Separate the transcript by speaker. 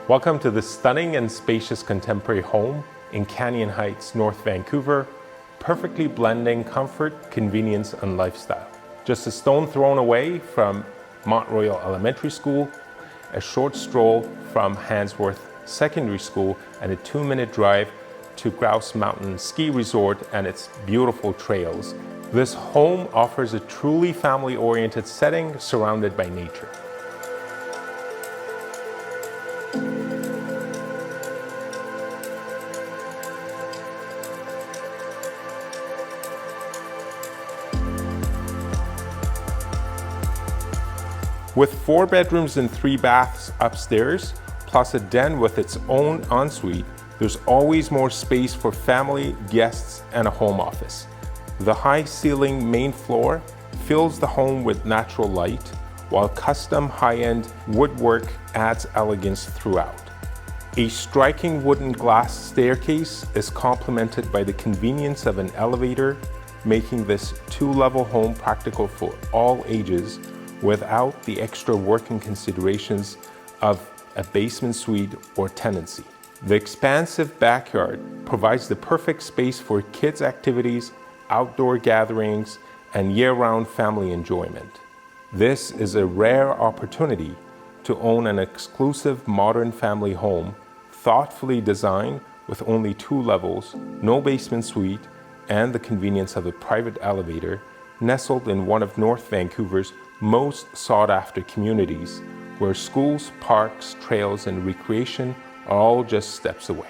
Speaker 1: Welcome to the stunning and spacious contemporary home in Canyon Heights, North Vancouver, perfectly blending comfort, convenience, and lifestyle. Just a stone thrown away from Montroyal Elementary School, a short stroll from Handsworth Secondary School, and a 2-minute drive to Grouse Mountain Ski Resort and its beautiful trails. This home offers a truly family-oriented setting surrounded by nature. With 4 bedrooms and 3 baths upstairs, plus a den with its own ensuite, there's always more space for family, guests, and a home office. The high-ceiling main floor fills the home with natural light, while custom high-end woodwork adds elegance throughout. A striking wooden glass staircase is complemented by the convenience of an elevator, making this 2-level home practical for all ages without the extra working considerations of a basement suite or tenancy. The expansive backyard provides the perfect space for kids' activities, outdoor gatherings, and year-round family enjoyment. This is a rare opportunity to own an exclusive modern family home, thoughtfully designed with only 2 levels, no basement suite, and the convenience of a private elevator, nestled in one of North Vancouver's most sought-after communities, where schools, parks, trails, and recreation are all just steps away.